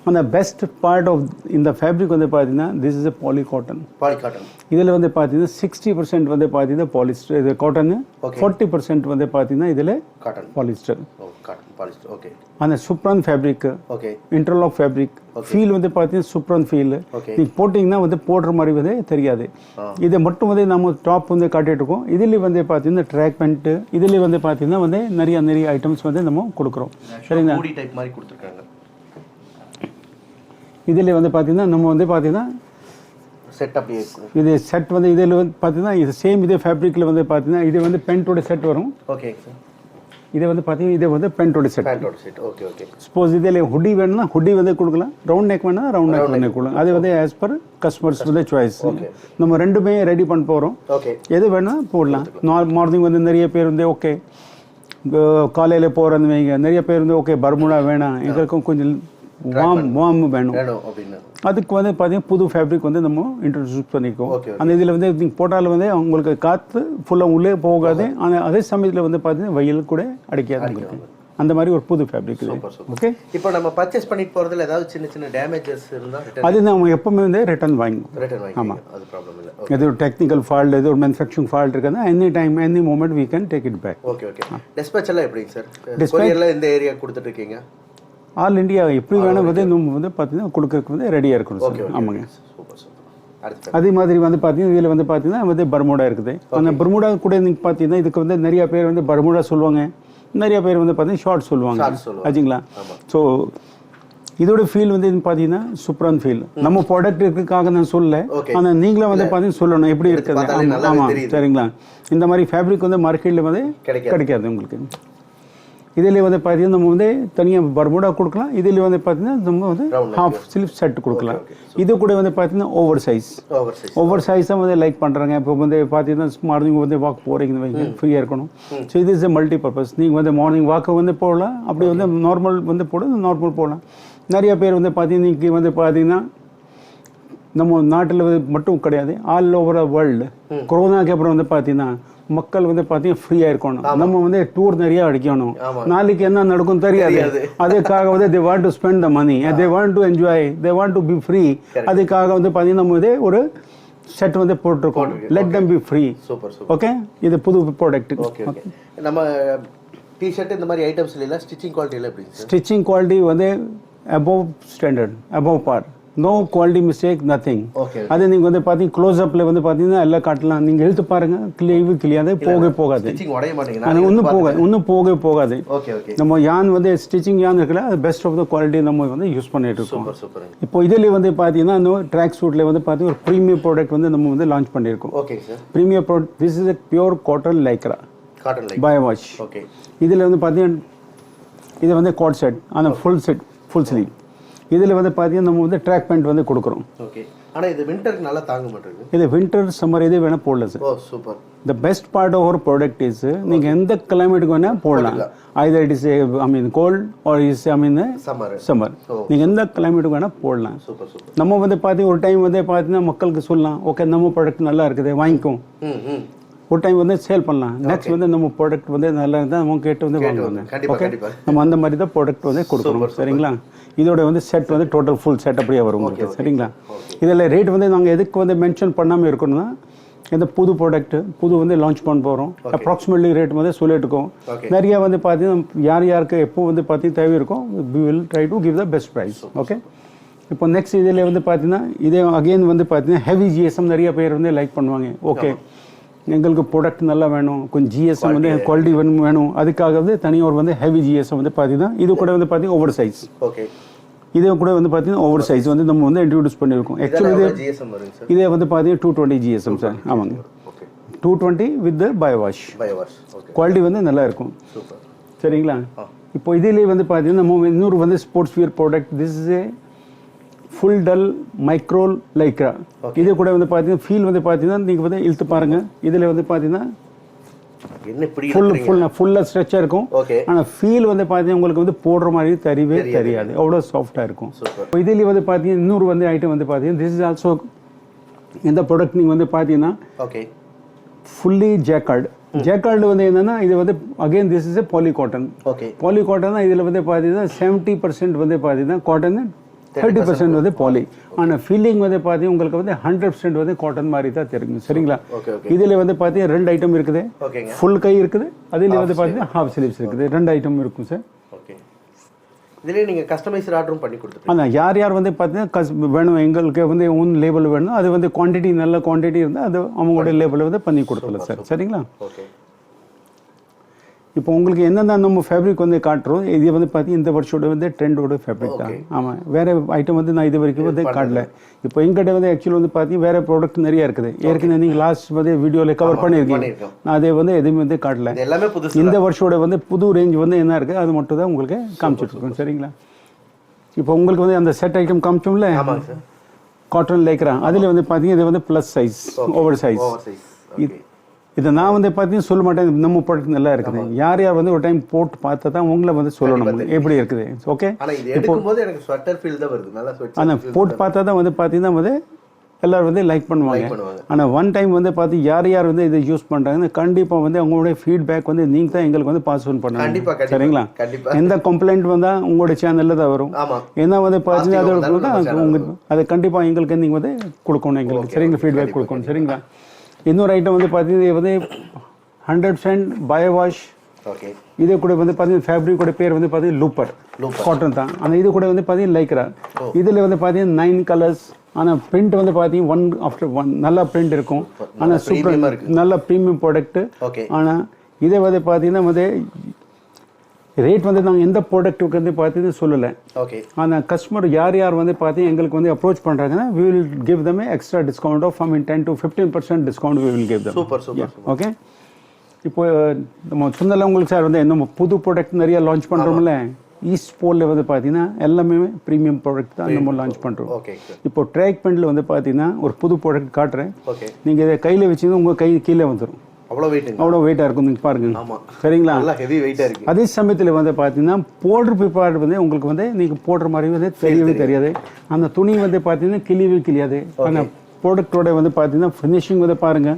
அந்த பெஸ்ட் பார்ட் ஆஃப் இந்த ஃபேப்ரிக் வந்து பார்த்தீங்கன்னா this is a poly cotton. இதில் வந்து பார்த்தீங்கன்னா 60% வந்து பார்த்தீங்கன்னா பாலிஸ்டர், இது காட்டனு. 40% வந்து பார்த்தீங்கன்னா இதில் பாலிஸ்டர். அந்த சூப்பரான ஃபேப்ரிக், இன்டர்லாக் ஃபேப்ரிக். ஃபீல் வந்து பார்த்தீங்கன்னா சூப்பரான ஃபீல். நீங்கள் போட்டிங்கன்னா வந்து போடுற மாதிரி வந்து தெரியாது. இதை மட்டும் வந்து நம்ம டாப் வந்து காட்டிட்டு இருக்கோம். இதுலேயும் வந்து பார்த்தீங்கன்னா ட்ராக் பேண்ட்டு, இதுலேயும் வந்து பார்த்தீங்கன்னா வந்து நிறைய ஐட்டம்ஸ் வந்து நம்ம கொடுக்குறோம். சரிங்களா? இதில் வந்து பார்த்தீங்கன்னா நம்ம வந்து பார்த்தீங்கன்னா இது செட் வந்து இதில் வந்து பார்த்தீங்கன்னா இது சேம் இதே ஃபேப்ரிக்கில் வந்து பார்த்தீங்கன்னா இது வந்து பென்ட்டோட செட் வரும். ஓகே, இதை வந்து பார்த்தீங்கன்னா இதை வந்து பென்ட்டோட செட். Okay okay. சப்போஸ் இதில் ஹுடி வேணும்னா ஹுடி வந்து கொடுக்கலாம், ரவுண்ட் நெக் வேணும்னா ரவுண்ட் நெக் வந்து கொடுக்கலாம். அது வந்து ஆஸ் பர் கஸ்டமர்ஸ் வந்து சாய்ஸ். நம்ம ரெண்டுமே ரெடி பண்ண போகிறோம். எது வேணும்னா போடலாம். மார்னிங் வந்து நிறைய பேர் வந்து ஓகே காலையில் போகிறது வைங்க, நிறைய பேர் வந்து ஓகே பர்முடா வேணாம், எங்களுக்கும் கொஞ்சம் வார்ம் வேணும். அதுக்கு வந்து பார்த்தீங்கன்னா புது ஃபேப்ரிக் வந்து நம்ம இன்ட்ரடியூஸ் பண்ணிக்கோம். அந்த இதில் வந்து நீங்கள் போட்டாலும் வந்து உங்களுக்கு காற்று ஃபுல்லாக உள்ளே போகாது. ஆனால் அதே சமயத்தில் வந்து பார்த்தீங்கன்னா வெயில் கூட அடிக்காது. அந்த மாதிரி ஒரு புது ஃபேப்ரிக் இது. ஓகே, இப்போ நம்ம பர்ச்சேஸ் பண்ணிட்டு போகிறதுல ஏதாவது சின்ன டேமேஜஸ் இருந்தால் அது நம்ம எப்பவுமே வந்து ரிட்டர்ன் வாங்கிக்கணும். ஆமாம், அது ப்ராப்ளம் இல்லை. எது ஒரு டெக்னிக்கல் ஃபால்ட், எது ஒரு மேனுஃபேக்சரிங் ஃபால்ட் இருக்குன்னா any time any moment we can take it back. Okay okay. Dispatch எல்லாம் எப்படிங்க சார்? கொரியரில் இந்த ஏரியா கொடுத்துட்டு இருக்கீங்க? ஆல் இண்டியா எப்படி வேணும் வந்து நம்ம வந்து பார்த்தீங்கன்னா கொடுக்கறதுக்கு வந்து ரெடியாக இருக்கணும் சார். ஆமாங்க. அதே மாதிரி வந்து பார்த்தீங்கன்னா இதில் வந்து பார்த்தீங்கன்னா வந்து பர்முடா இருக்குது. அந்த பர்முடா கூட நீங்கள் பார்த்தீங்கன்னா இதுக்கு வந்து நிறைய பேர் வந்து பர்முடா சொல்லுவாங்க, நிறைய பேர் வந்து பார்த்தீங்கன்னா ஷார்ட் சொல்லுவாங்க. ஆச்சுங்களா? ஸோ இதோட ஃபீல் வந்து பார்த்தீங்கன்னா சூப்பரான ஃபீல். நம்ம ப்ராடக்ட் இருக்குக்காக நான் சொல்லலை, ஆனால் நீங்களும் வந்து பார்த்தீங்கன்னா சொல்லணும் எப்படி இருக்குது. ஆமாம், சரிங்களா? இந்த மாதிரி ஃபேப்ரிக் வந்து மார்க்கெட்டில் வந்து கிடைக்காது உங்களுக்கு. இதில் வந்து பார்த்தீங்கன்னா நம்ம வந்து தனியாக பர்முடா கொடுக்கலாம். இதில் வந்து பார்த்தீங்கன்னா நம்ம வந்து ஹாஃப் ஸ்லீவ் செட் கொடுக்கலாம். இது கூட வந்து பார்த்தீங்கன்னா ஓவர் சைஸ் தான் வந்து லைக் பண்ணுறாங்க. இப்போ வந்து பார்த்தீங்கன்னா மார்னிங் வந்து வாக் போகிறீங்கன்னு வைங்க, ஃப்ரீயாக இருக்கணும். ஸோ இது இஸ் எ மல்டி பர்பஸ். நீங்கள் வந்து மார்னிங் வாக்கை வந்து போடலாம், அப்படி வந்து நார்மல் வந்து நார்மல் போடலாம். நிறைய பேர் வந்து பார்த்தீங்கன்னா இன்றைக்கி வந்து பார்த்தீங்கன்னா நம்ம நாட்டில் வந்து மட்டும் கிடையாது, ஆல் ஓவர் த வேர்ல்டு கொரோனாக்கு அப்புறம் வந்து பார்த்தீங்கன்னா மக்கள் வந்து பார்த்தீங்கன்னா ஃப்ரீயாக இருக்கணும். நம்ம வந்து டூர் நிறையா அடிக்கணும், நாளைக்கு என்ன நடக்கும் தெரியாது. அதுக்காக வந்து they want to spend the money, they want to enjoy, they want to be free. அதுக்காக வந்து பார்த்தீங்கன்னா நம்ம வந்து ஒரு செட் வந்து போட்டிருக்கோம், let them be free. Okay, இது புது ப்ராடக்ட். நம்ம டிஷர்ட் இந்த மாதிரி ஐட்டம்ஸ்ல எல்லாம் ஸ்டிச்சிங் குவாலிட்டில எப்படி சார்? ஸ்டிச்சிங் குவாலிட்டி வந்து above standard above par, no quality mistake nothing. அது நீங்கள் வந்து பார்த்தீங்க க்ளோஸ்அப்பில் வந்து பார்த்தீங்கன்னா எல்லாம் காட்டலாம். நீங்கள் எழுத்து பாருங்க, கிளியாது போகாது, அது ஒன்றும் போகாது. நம்ம யான் வந்து ஸ்டிச்சிங் யான் இருக்குல்ல, அது பெஸ்ட் ஆஃப் த குவாலிட்டி நம்ம வந்து யூஸ் பண்ணிட்டு இருக்கோம். இப்போ இதில் வந்து பார்த்தீங்கன்னா இந்த ட்ராக் சூட்டில் வந்து பார்த்தீங்கன்னா ஒரு ப்ரீமியம் ப்ராடக்ட் வந்து நம்ம வந்து லான்ச் பண்ணியிருக்கோம். Premium product, this is a pure cotton lycra bio wash. இதில் வந்து பார்த்தீங்கன்னா இது வந்து கோட் செட், அந்த ஃபுல் ஸ்லீவ். இதில் வந்து பார்த்தீங்கன்னா நம்ம வந்து ட்ராக் பேண்ட் வந்து கொடுக்குறோம். ஓகே, ஆனால் இது விண்டருக்கு நல்லா தாங்க மாட்டேங்குது. இது வின்டர் சம்மர் இது வேணால் போடலாம் sir. Oh super. The best part of our product is நீங்கள் எந்த கிளைமேட்டுக்கு வேணால் போடலாம். Either it is cold or is summer. நீங்கள் எந்த கிளைமேட்டுக்கு வேணால் போடலாம். நம்ம வந்து பார்த்தீங்கன்னா ஒரு டைம் வந்து பார்த்தீங்கன்னா மக்களுக்கு சொல்லலாம், ஓகே நம்ம ப்ராடக்ட் நல்லா இருக்குது வாங்கிக்கும். ஒரு டைம் வந்து சேல் பண்ணலாம். நெக்ஸ்ட் வந்து நம்ம ப்ராடக்ட் வந்து நல்லா இருந்தால் நம்ம கேட்டு வந்து வாங்குவாங்க. ஓகே, நம்ம அந்த மாதிரி தான் ப்ராடக்ட் வந்து கொடுக்குறோம். சரிங்களா? இதோட வந்து செட் வந்து டோட்டல் ஃபுல் செட் அப்படியே வரும் உங்களுக்கு. சரிங்களா? இதில் ரேட் வந்து நாங்கள் எதுக்கு வந்து மென்ஷன் பண்ணாமல் இருக்கணும்னா, இந்த புது ப்ராடக்ட் வந்து லான்ச் பண்ண போகிறோம். அப்ராக்சிமேட்லி ரேட் வந்து சொல்லிட்டுருக்கோம். நிறைய வந்து பார்த்தீங்கன்னா யாருக்கு எப்போ வந்து பார்த்தீங்கன்னா தேவை இருக்கும், we will try to give the best price. Okay, இப்போ நெக்ஸ்ட் இதில் வந்து பார்த்தீங்கன்னா இதே அகெயின் வந்து பார்த்தீங்கன்னா ஹெவி ஜிஎஸ்எம் நிறைய பேர் வந்து லைக் பண்ணுவாங்க. ஓகே, எங்களுக்கு ப்ராடக்ட் நல்லா வேணும், கொஞ்சம் ஜிஎஸ்எம் வந்து குவாலிட்டி வேணும், அதுக்காக வந்து தனியாக ஒரு வந்து ஹெவி ஜிஎஸ்எம் வந்து பார்த்தீங்கன்னா இது கூட வந்து பார்த்தீங்கன்னா ஓவர் சைஸ். ஓகே, இதே கூட வந்து பார்த்தீங்கன்னா ஓவர் சைஸ் வந்து நம்ம வந்து இன்ட்ரடியூஸ் பண்ணியிருக்கோம். ஆக்சுவலி இதே வந்து பார்த்தீங்கன்னா 220 ஜிஎஸ்எம் சார். ஆமாங்க, 220 வித் பை வாஷ். குவாலிட்டி வந்து நல்லா இருக்கும். சரிங்களா? இப்போ இதிலே வந்து பார்த்தீங்கன்னா நம்ம இன்னொரு வந்து sports wear product, this is A full dull micro Lycra. இதே கூட வந்து பார்த்தீங்கன்னா ஃபீல் வந்து பார்த்தீங்கன்னா நீங்கள் வந்து இழுத்து பாருங்க, இதில் வந்து பார்த்தீங்கன்னா ஃபுல்லாக ஸ்ட்ரெச்சாக இருக்கும். ஆனால் ஃபீல் வந்து பார்த்தீங்கன்னா உங்களுக்கு வந்து போடுற மாதிரி தெரியாது, அவ்வளோ சாஃப்டாக இருக்கும். இதில் வந்து பார்த்தீங்கன்னா இன்னொரு வந்து ஐட்டம் வந்து பார்த்தீங்கன்னா திஸ் இஸ் ஆல்சோ இந்த ப்ராடக்ட் நீங்கள் வந்து பார்த்தீங்கன்னா ஃபுல்லி ஜேக்கார்டு வந்து என்னன்னா இது வந்து again this is a poly cotton. தான் இதில் வந்து பார்த்தீங்கன்னா 70% வந்து பார்த்தீங்கன்னா காட்டன், 30% வந்து பாலி. ஆனால் ஃபீலிங் வந்து பார்த்தீங்கன்னா உங்களுக்கு வந்து 100% வந்து காட்டன் மாதிரி தான் தெரியும். சரிங்களா? இதில் வந்து பார்த்தீங்கன்னா 2 ஐட்டம் இருக்குது, ஃபுல் கை இருக்குது, அதில் வந்து பார்த்தீங்கன்னா ஹாஃப் ஸ்லீவ்ஸ் இருக்குது. 2 ஐட்டம் இருக்கும் சார். இதிலே நீங்கள் கஸ்டமைஸ்ட் ஆர்டரும் பண்ணி கொடுத்துருக்கீங்க. அதான் யார் வந்து பார்த்தீங்கன்னா வேணும், எங்களுக்கு வந்து ஓன் லேபிள் வேணும், அது வந்து குவான்டிட்டி நல்ல குவான்டிட்டி இருந்தால் அது அவங்களோட லேபிளை வந்து பண்ணி கொடுக்கலாம் சார். சரிங்களா? இப்போ உங்களுக்கு என்னென்ன நம்ம ஃபேப்ரிக் வந்து காட்டுறோம், இது வந்து பார்த்தீங்கன்னா இந்த வருஷோட வந்து ட்ரெண்டோட ஃபேப்ரிக் தான். ஆமாம், வேறு ஐட்டம் வந்து நான் இது வரைக்கும் வந்து காட்டல. இப்போ எங்கிட்ட வந்து ஆக்சுவலி வந்து பார்த்தீங்கன்னா வேறு ப்ராடக்ட் நிறைய இருக்குது. ஏற்கனவே நீங்கள் லாஸ்ட் வந்து வீடியோவில் கவர் பண்ணியிருக்கீங்க, நான் அதே வந்து எதுவுமே வந்து காட்டல. இந்த வருஷோட வந்து புது ரேஞ்ச் வந்து என்ன இருக்குது அது மட்டும் தான் உங்களுக்கு காமிச்சிட்ருக்கோம். சரிங்களா? இப்போ உங்களுக்கு வந்து அந்த செட் ஐட்டம் காமிச்சோம்ல, காட்டன் லைக்ரா, அதில் வந்து பார்த்தீங்கன்னா இது வந்து ப்ளஸ் சைஸ், ஓவர் சைஸ். இதை நான் வந்து பார்த்தீங்கன்னா சொல்ல மாட்டேன், நம்ம ப்ராடக்ட் நல்லா இருக்குது. யார் வந்து ஒரு டைம் போட்டு பார்த்தா தான் உங்களை வந்து சொல்லணும் எப்படி இருக்குது. ஓகே, ஆனால் போட்டு பார்த்தா தான் வந்து பார்த்தீங்கன்னா வந்து எல்லோரும் வந்து லைக் பண்ணுவாங்க. ஆனால் ஒன் டைம் வந்து பார்த்து யார் வந்து இதை யூஸ் பண்ணுறாங்கன்னு கண்டிப்பாக வந்து அவங்களுடைய ஃபீட்பேக் வந்து நீங்கள் தான் எங்களுக்கு வந்து பாஸ் ஆன் பண்ணணும். சரிங்களா? எந்த கம்ப்ளைண்ட் வந்தால் உங்களுடைய சேனலில் தான் வரும். ஏன்னா வந்து பார்த்தீங்கன்னா அதை கண்டிப்பாக எங்களுக்கு நீங்கள் வந்து கொடுக்கணும், எங்களுக்கு சரிங்களா ஃபீட்பேக் கொடுக்கணும். சரிங்களா? இன்னொரு ஐட்டம் வந்து பார்த்தீங்கன்னா இது வந்து 100% பயோ வாஷ். இதே கூட வந்து பார்த்தீங்கன்னா ஃபேப்ரிக் கூட பேர் வந்து பார்த்தீங்கன்னா லூப்பர் காட்டன் தான். ஆனால் இது கூட வந்து பார்த்தீங்கன்னா லைக்ரா. இதில் வந்து பார்த்தீங்கன்னா 9 கலர்ஸ். ஆனால் பிரிண்ட் வந்து பார்த்தீங்கன்னா 1 ஆஃப்டர் 1 நல்லா பிரிண்ட் இருக்கும். ஆனால் சூப்பர் நல்ல ப்ரீமியம் ப்ராடக்ட்டு. ஆனால் இதே வந்து பார்த்தீங்கன்னா வந்து ரேட் வந்து நாங்கள் எந்த ப்ராடக்ட்டுக்கு வந்து பார்த்தீங்கன்னா சொல்லலை. ஆனால் கஸ்டமர் யார் வந்து பார்த்தீங்கன்னா எங்களுக்கு வந்து அப்ரோச் பண்ணுறாங்கன்னா we will give them a extra discount of 10 to 15% discount we will give them. Okay, இப்போ நம்ம சொன்னல உங்களுக்கு சார் வந்து நம்ம புது ப்ராடக்ட் நிறைய லான்ச் பண்ணுறோம்ல, ஈஸ்ட் போலில் வந்து பார்த்தீங்கன்னா எல்லாமே ப்ரீமியம் ப்ராடக்ட் தான் நம்ம லான்ச் பண்ணுறோம். இப்போ ட்ராக் பேண்டில் வந்து பார்த்தீங்கன்னா ஒரு புது ப்ராடக்ட் காட்டுறேன், நீங்கள் இதை கையில் வச்சிங்கன்னா உங்கள் கை கீழே வந்துடும். அவ்வளோ வெயிட்டாக இருக்கும், நீங்கள் பாருங்க. சரிங்களா? அதே சமயத்தில் வந்து பார்த்தீங்கன்னா போடுற பிற்பாடு வந்து உங்களுக்கு வந்து நீங்கள் போடுற மாதிரி வந்து தெரியவே தெரியாது. அந்த துணி வந்து பார்த்தீங்கன்னா கிளியாது. அந்த ப்ராடக்டோட வந்து பார்த்தீங்கன்னா ஃபினிஷிங் வந்து பாருங்க,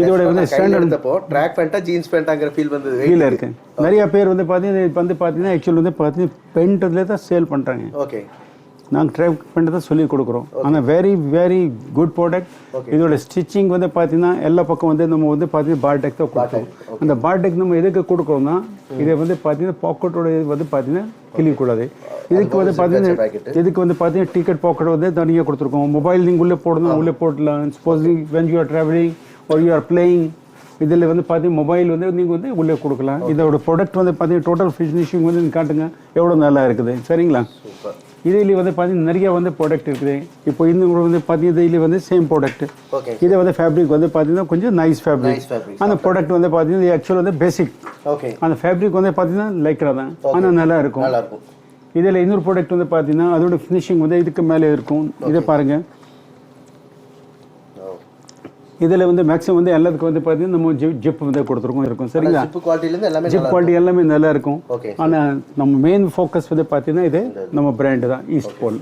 இதோட வந்து ஸ்டாண்டர்ட் ட்ராக் பேண்டா ஜீன்ஸ் பேண்டாங்கிற ஃபீல் வந்து ஃபீல் இருக்கு. நிறைய பேர் வந்து பார்த்தீங்கன்னா ஆக்சுவலி வந்து பார்த்தீங்கன்னா பெயிண்ட்ல தான் சேல் பண்ணுறாங்க. நாங்கள் ட்ரை பண்ணுறதை சொல்லி கொடுக்குறோம். ஆனால் வெரி வெரி குட் ப்ராடக்ட். இதோட ஸ்டிச்சிங் வந்து பார்த்தீங்கன்னா எல்லா பக்கம் வந்து நம்ம வந்து பார்த்தீங்கன்னா பார்டெக் தான் கொடுக்குறோம். அந்த பார்டெக் நம்ம எதுக்கு கொடுக்குறோம்னா இதை வந்து பார்த்தீங்கன்னா பாக்கெட்டோட இது வந்து பார்த்தீங்கன்னா கிழிக்கூடாது. இதுக்கு வந்து பார்த்தீங்கன்னா இதுக்கு வந்து பார்த்தீங்கன்னா டிக்கெட் பாக்கெட் வந்து தனியாக கொடுத்துருக்கோம். மொபைல் நீங்கள் உள்ளே போடணும், உள்ளே போடலாம். Supposing when you are travelling are you are playing, இதில் வந்து பார்த்தீங்கன்னா மொபைல் வந்து நீங்கள் வந்து உள்ளே கொடுக்கலாம். இதோட ப்ராடக்ட் வந்து பார்த்தீங்கன்னா டோட்டல் ஃபினிஷிங் வந்து காட்டுங்க எவ்வளோ நல்லா இருக்குது. சரிங்களா? இதில் வந்து பார்த்தீங்கன்னா நிறைய வந்து ப்ராடக்ட் இருக்குது. இப்போ இன்னும் வந்து பார்த்தீங்கன்னா இதில் வந்து சேம் ப்ராடக்ட். இதை வந்து ஃபேப்ரிக் வந்து பார்த்தீங்கன்னா கொஞ்சம் நைஸ் ஃபேப்ரிக். அந்த ப்ராடக்ட் வந்து பார்த்தீங்கன்னா ஆக்சுவலாக வந்து பேசிக். அந்த ஃபேப்ரிக் வந்து பார்த்தீங்கன்னா லைக்ரா தான், ஆனால் நல்லா இருக்கும். இதில் இன்னொரு ப்ராடக்ட் வந்து பார்த்தீங்கன்னா அதோட ஃபினிஷிங் வந்து இதுக்கு மேலே இருக்கும். இதை பாருங்கள். இதில் வந்து மேக்ஸிமம் வந்து எல்லாத்துக்கும் வந்து பார்த்தீங்கன்னா நம்ம ஜிப் வந்து கொடுத்துருக்கோம் இருக்கும். சரிங்களா? ஜிப் குவாலிட்டி எல்லாமே நல்லா இருக்கும். ஆனால் நம்ம மெயின் ஃபோக்கஸ் வந்து பார்த்தீங்கன்னா இது நம்ம பிராண்டு தான், ஈஸ்ட் போல்.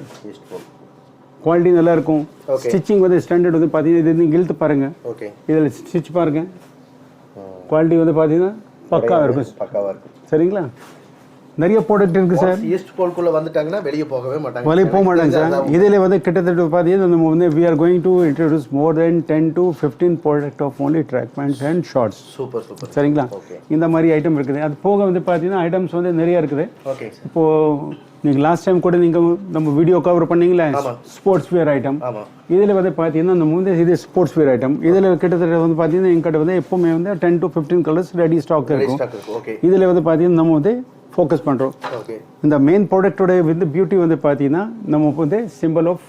குவாலிட்டி நல்லா இருக்கும். ஸ்டிச்சிங் வந்து ஸ்டாண்டர்ட் வந்து பார்த்தீங்கன்னா இது நீங்கள் இழுத்து பாருங்கள். இதில் ஸ்டிச் பாருங்கள். குவாலிட்டி வந்து பார்த்தீங்கன்னா பக்காவாக இருக்கும். சரிங்களா? நிறைய ப்ராடக்ட் இருக்குது சார். ஈஸ்ட் போல்குள்ளே வந்துட்டாங்கன்னா வெளியே போகவே மாட்டாங்க. வெளியே போக மாட்டாங்க சார். இதில் வந்து கிட்டத்தட்ட பார்த்தீங்கன்னா நம்ம வந்து we are going to introduce more than 10 to 15 product of only track pants and shorts. Super. சரிங்களா? இந்த மாதிரி ஐட்டம் இருக்குது. அது போக வந்து பார்த்தீங்கன்னா ஐட்டம்ஸ் வந்து நிறைய இருக்குது. இப்போது நீங்கள் லாஸ்ட் டைம் கூட நீங்கள் நம்ம வீடியோ கவர் பண்ணீங்களே ஸ்போர்ட்ஸ் வேர் ஐட்டம். இதில் வந்து பார்த்தீங்கன்னா நம்ம வந்து இது ஸ்போர்ட்ஸ் வேர் ஐட்டம். இதில் கிட்டத்தட்ட வந்து பார்த்தீங்கன்னா எங்கிட்ட வந்து எப்போவுமே வந்து 10 to 15 கலர்ஸ் ரெடி ஸ்டாக் இருக்கும். இதில் வந்து பார்த்தீங்கன்னா நம்ம வந்து ஃபோக்கஸ் பண்ணுறோம். இந்த மெயின் ப்ராடக்டோட வந்து பியூட்டி வந்து பார்த்தீங்கன்னா நம்ம வந்து சிம்பிள் ஆஃப்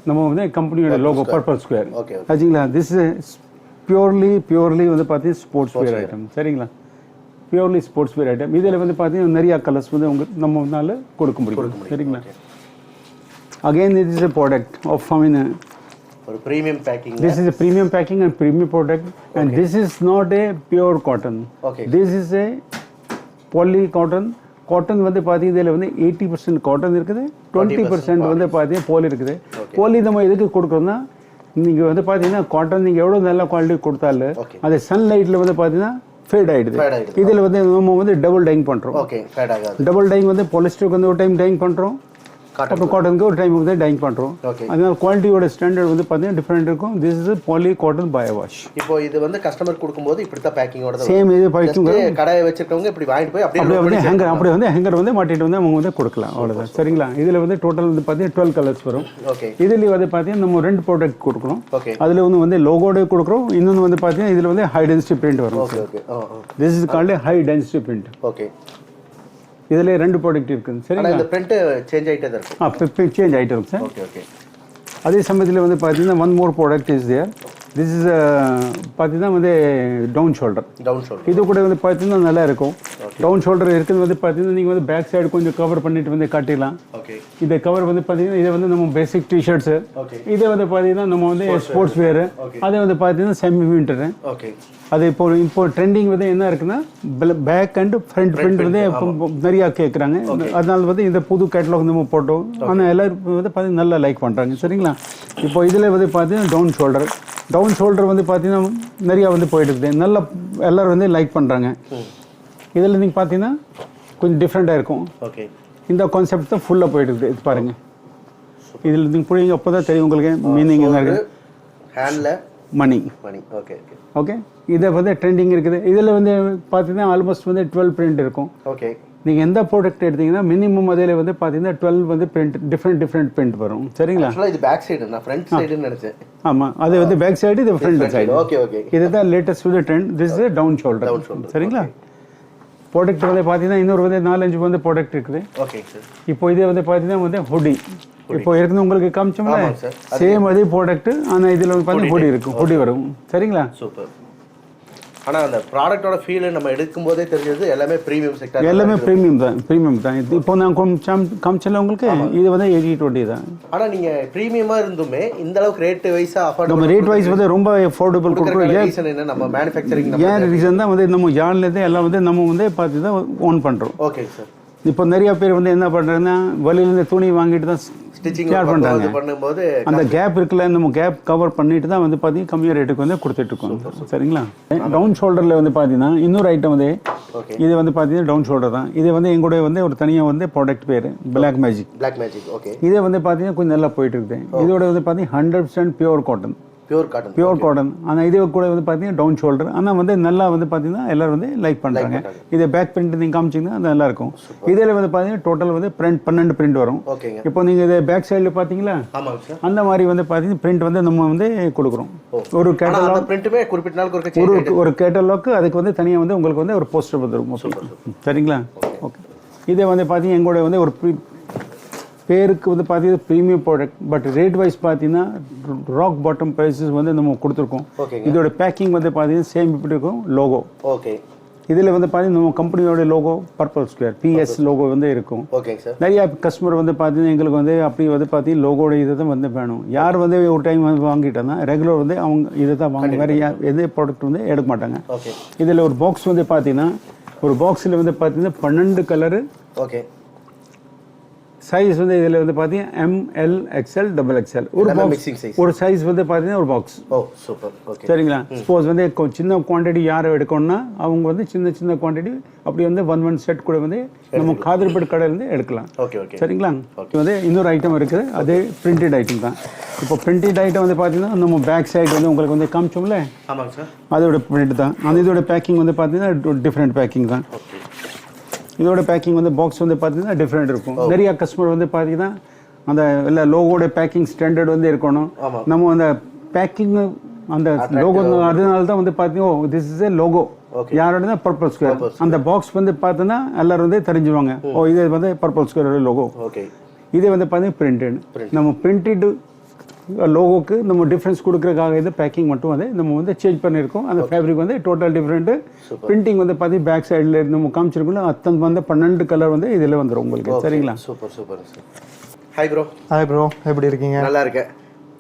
நம்ம வந்து கம்பெனியோட லோகோ பர்பிள் ஸ்கொயர். ஆச்சுங்களா? திஸ் இஸ் பியூர்லி வந்து பார்த்தீங்கன்னா ஸ்போர்ட்ஸ் வேர் ஐட்டம். சரிங்களா? பியூர்லி ஸ்போர்ட்ஸ் வேர் ஐட்டம். இதில் வந்து பார்த்தீங்கன்னா நிறையா கலர்ஸ் வந்து நம்மளால கொடுக்க முடியும். சரிங்களா? Again this is a product of ஒரு premium packing. This is a premium packing and premium product, and this is not a pure cotton. This is a poly cotton. Cotton வந்து பார்த்தீங்கன்னா இதில் வந்து 80% காட்டன் இருக்குது, 20% வந்து பார்த்தீங்கன்னா போலி இருக்குது. போலி நம்ம எதுக்கு கொடுக்குறோம்னா நீங்கள் வந்து பார்த்தீங்கன்னா காட்டன் நீங்கள் எவ்வளோ நல்ல குவாலிட்டி கொடுத்தாலும் அது சன்லைட்டில் வந்து பார்த்தீங்கன்னா ஃபேட் ஆகிடுது. இதில் வந்து நம்ம வந்து டபுள் டைங் பண்ணுறோம். டபுள் டைங் வந்து பாலிஸ்டருக்கு வந்து ஒரு டைம் டைங் பண்ணுறோம், அப்புறம் காட்டனுக்கு ஒரு டைம் வந்து டைங் பண்ணுறோம். அதனால குவாலிட்டியோட ஸ்டாண்டர்ட் வந்து பார்த்தீங்கன்னா டிஃப்ரெண்ட் இருக்கும். This is poly cotton bio wash. இப்போ இது வந்து கஸ்டமர் கொடுக்கும்போது இப்படி தான் பேக்கிங்கோட சேம் இது பேக்கிங் கடையை வச்சிருக்கவங்க இப்படி வாங்கிட்டு போய் அப்படியே வந்து ஹேங்கர் வந்து மாட்டிட்டு வந்து அவங்க வந்து கொடுக்கலாம். அவ்வளோதான். சரிங்களா? இதில் வந்து டோட்டல் வந்து பார்த்தீங்கன்னா 12 கலர்ஸ் வரும். இதுலேயும் வந்து பார்த்தீங்கன்னா நம்ம 2 ப்ராடக்ட் கொடுக்குறோம். அதில் வந்து லோகோட கொடுக்குறோம். இன்னொன்று வந்து பார்த்தீங்கன்னா இதில் வந்து ஹை டென்சிட்டி பிரிண்ட் வரும். This is called high density print. இதில் 2 ப்ராடக்ட் இருக்குது. சரிங்களா? இந்த பிரிண்ட் சேஞ்ச் ஆகிட்டே தான் இருக்கும். சேஞ்ச் ஆகிட்டு இருக்கும் சார். அதே சமயத்தில் வந்து பார்த்தீங்கன்னா one more product is there. This is பார்த்தீங்கன்னா வந்து டவுன் ஷோல்டர். இது கூட வந்து பார்த்தீங்கன்னா நல்லா இருக்கும். டவுன் ஷோல்டர் இருக்குது வந்து பார்த்தீங்கன்னா நீங்கள் வந்து பேக் சைடு கொஞ்சம் கவர் பண்ணிட்டு வந்து காட்டிடலாம். இதை கவர் வந்து பார்த்தீங்கன்னா இதை வந்து நம்ம பேசிக் டிஷர்ட்ஸு, இதை வந்து பார்த்தீங்கன்னா நம்ம வந்து ஸ்போர்ட்ஸ் வேரு, அதை வந்து பார்த்தீங்கன்னா செமி விண்டரு. அது இப்போ ட்ரெண்டிங் வந்து என்ன இருக்குன்னா பேக் அண்ட் ஃப்ரண்ட் பிரிண்ட் வந்து நிறையா கேட்குறாங்க. அதனால வந்து இந்த புது கேட்டலாக் நம்ம போட்டோம். ஆனால் எல்லோரும் வந்து பார்த்தீங்கன்னா நல்லா லைக் பண்ணுறாங்க. சரிங்களா? இப்போ இதில் வந்து பார்த்தீங்கன்னா டவுன் ஷோல்டர் வந்து பார்த்தீங்கன்னா நிறையா வந்து போயிட்டு இருக்குது. நல்லா எல்லோரும் வந்து லைக் பண்ணுறாங்க. இதில் நீங்கள் பார்த்தீங்கன்னா கொஞ்சம் டிஃப்ரெண்ட்டாக இருக்கும். இந்த கான்செப்ட் தான் ஃபுல்லாக போயிட்டு இருக்குது. இது பாருங்கள். இதில் நீங்கள் புரியுங்க, அப்போ தான் தெரியும் உங்களுக்கு மீனிங் என்ன இருக்குது. ஹேண்டில் மணி. ஓகே. இதை வந்து ட்ரெண்டிங் இருக்குது. இதில் வந்து பார்த்தீங்கன்னா ஆல்மோஸ்ட் வந்து 12 பிரிண்ட் இருக்கும். நீங்கள் எந்த ப்ராடக்ட் எடுத்தீங்கன்னா மினிமம் அதில் வந்து பார்த்தீங்கன்னா 12 வந்து பிரிண்ட் டிஃப்ரெண்ட் பிரிண்ட் வரும். சரிங்களா? இது பேக் சைடு, நான் ஃப்ரண்ட் சைடுன்னு நினைச்சேன். ஆமாம், அது வந்து பேக் சைடு, இது ஃப்ரண்ட் சைடு. இதுதான் லேட்டஸ்ட் வந்து trend. This is down shoulder. சரிங்களா? ப்ராடக்ட் வந்து பார்த்தீங்கன்னா இன்னொரு வந்து 4-5 வந்து ப்ராடக்ட் இருக்குது. இப்போ இதே வந்து பார்த்தீங்கன்னா வந்து ஹுடி. இப்போ இருக்குது உங்களுக்கு காமிச்சோம்ல சேம் அதே ப்ராடக்ட். ஆனால் இதில் வந்து பார்த்தீங்கன்னா ஹுடி இருக்கும், ஹுடி வரும். சரிங்களா? சூப்பர். ஆனால் அந்த ப்ராடக்டோட ஃபீல் நம்ம எடுக்கும்போதே தெரிஞ்சது எல்லாமே ப்ரீமியம் செக்டர். எல்லாமே ப்ரீமியம் தான். இப்போ நான் காமிச்சல உங்களுக்கு இது வந்து 80-20 தான். ஆனால் நீங்கள் ப்ரீமியமாக இருந்துமே இந்த அளவுக்கு ரேட் வைஸாக அஃபோர்டபுள், நம்ம ரேட் வைஸ் வந்து ரொம்ப அஃபோர்டபுள் கொடுக்குறோம். ரீசன் என்ன? நம்ம மேனுஃபேக்சரிங் ஏன் ரீசன் தான் வந்து நம்ம யாழ்லேருந்து எல்லாம் வந்து நம்ம வந்து பார்த்து தான் ஓன் பண்ணுறோம். Okay sir. இப்போ நிறைய பேர் வந்து என்ன பண்ணுறாங்கன்னா வெளியிலேருந்து துணி வாங்கிட்டு தான் ஸ்டிச்சிங் கேர் பண்ணுறாங்க. பண்ணும்போது அந்த கேப் இருக்குல்ல, நம்ம கேப் கவர் பண்ணிட்டு தான் வந்து பார்த்தீங்கன்னா கம்மியாக ரேட்டுக்கு வந்து கொடுத்துட்ருக்கோம். சரிங்களா? டவுன் ஷோல்டரில் வந்து பார்த்தீங்கன்னா இன்னொரு ஐட்டம் வந்து இது வந்து பார்த்தீங்கன்னா டவுன் ஷோல்டர் தான். இது வந்து எங்களுடைய வந்து ஒரு தனியாக வந்து ப்ராடக்ட் பேர் பிளாக் மேஜிக். ஓகே. இதே வந்து பார்த்தீங்கன்னா கொஞ்சம் நல்லா போயிட்டு இருக்குது. இதோட வந்து பார்த்தீங்கன்னா 100% பியூர் காட்டன். Pure cotton. ஆனால் இது கூட வந்து பார்த்தீங்கன்னா டவுன் ஷோல்டர். ஆனால் வந்து நல்லா வந்து பார்த்தீங்கன்னா எல்லாரும் வந்து லைக் பண்ணுறாங்க. இதை பேக் பிரிண்ட் நீங்கள் காமிச்சிங்கன்னா அது நல்லா இருக்கும். இதில் வந்து பார்த்தீங்கன்னா டோட்டல் வந்து பிரிண்ட் 12 பிரிண்ட் வரும். இப்போ நீங்கள் இதை பேக் சைடில் பார்த்தீங்களா அந்த மாதிரி வந்து பார்த்தீங்கன்னா பிரிண்ட் வந்து நம்ம வந்து கொடுக்குறோம். ஒரு கேட்டலாக் ஒரு கேட்டலாக்கு அதுக்கு வந்து தனியாக வந்து உங்களுக்கு வந்து ஒரு போஸ்டர் வந்துடும். சரிங்களா? ஓகே. இதை வந்து பார்த்தீங்கன்னா எங்களோட வந்து ஒரு பேருக்கு வந்து பார்த்தீங்கன்னா premium product. But rate wise பார்த்தீங்கன்னா ராக் பாட்டம் ப்ரைஸஸ் வந்து நம்ம கொடுத்துருக்கோம். இதோட பேக்கிங் வந்து பார்த்தீங்கன்னா சேம் இப்படி இருக்கும். Logo okay. இதில் வந்து பார்த்தீங்கன்னா நம்ம கம்பெனியோட logo purple square PS logo வந்து இருக்கும். நிறையா கஸ்டமர் வந்து பார்த்தீங்கன்னா எங்களுக்கு வந்து அப்படி வந்து பார்த்தீங்கன்னா லோகோட இதை தான் வந்து வேணும். யார் வந்து ஒரு டைம் வந்து வாங்கிட்டோன்னா ரெகுலர் வந்து அவங்க இதை தான் வாங்க, வேறு எந்த ப்ராடக்ட் வந்து எடுக்க மாட்டாங்க. இதில் ஒரு பாக்ஸ் வந்து பார்த்தீங்கன்னா ஒரு பாக்ஸில் வந்து பார்த்தீங்கன்னா 12 கலரு. ஓகே. சைஸ் வந்து இதில் வந்து பார்த்தீங்கன்னா ML XL XXL ஒரு பாக்ஸ். ஒரு சைஸ் வந்து பார்த்தீங்கன்னா ஒரு பாக்ஸ். சரிங்களா? சப்போஸ் வந்து சின்ன குவான்டிட்டி யாரை எடுக்கணும்னா அவங்க வந்து சின்ன சின்ன குவான்டிட்டி அப்படி வந்து ஒன் செட் கூட வந்து நம்ம காதல்பேட் கடையில் வந்து எடுக்கலாம். சரிங்களா? வந்து இன்னொரு ஐட்டம் இருக்குது, அது பிரிண்டட் ஐட்டம் தான். இப்போ பிரிண்டட் ஐட்டம் வந்து பார்த்தீங்கன்னா நம்ம பேக் சைடு வந்து உங்களுக்கு வந்து காமிச்சோம்ல, அதோட பிரிண்ட் தான். அந்த இதோட பேக்கிங் வந்து பார்த்தீங்கன்னா டிஃப்ரெண்ட் பேக்கிங் தான். இதோட பேக்கிங் வந்து பாக்ஸ் வந்து பார்த்தீங்கன்னா டிஃப்ரெண்ட் இருக்கும். நிறைய கஸ்டமர் வந்து பார்த்தீங்கன்னா அந்த இல்லை லோகோட பேக்கிங் ஸ்டாண்டர்ட் வந்து இருக்கணும். நம்ம அந்த பேக்கிங் அந்த லோகோ அதனால தான் வந்து பார்த்தீங்கன்னா திஸ் இஸ் ஏ லோகோ யாரோட பர்பிள் ஸ்கொயர். அந்த பாக்ஸ் வந்து பார்த்தோன்னா எல்லாரும் வந்து தெரிஞ்சுவாங்க, இது வந்து பர்பிள் ஸ்கொயரோட லோகோ. இது வந்து பார்த்தீங்கன்னா பிரிண்டட். நம்ம பிரிண்டட் லோகோக்கு நம்ம டிஃப்ரென்ஸ் கொடுக்குறதுக்காக இது பேக்கிங் மட்டும் வந்து நம்ம வந்து சேஞ்ச் பண்ணியிருக்கோம். அந்த ஃபேப்ரிக் வந்து டோட்டல் டிஃப்ரெண்ட்டு. பிரிண்டிங் வந்து பார்த்தீங்கன்னா பேக் சைடில் நம்ம காமிச்சிருக்கோம்ல அத்தனை வந்து 12 கலர் வந்து இதில் வந்துடும் உங்களுக்கு. சரிங்களா? சூப்பர். ஹாய் ப்ரோ, எப்படி இருக்கீங்க? நல்லா இருக்கேன்.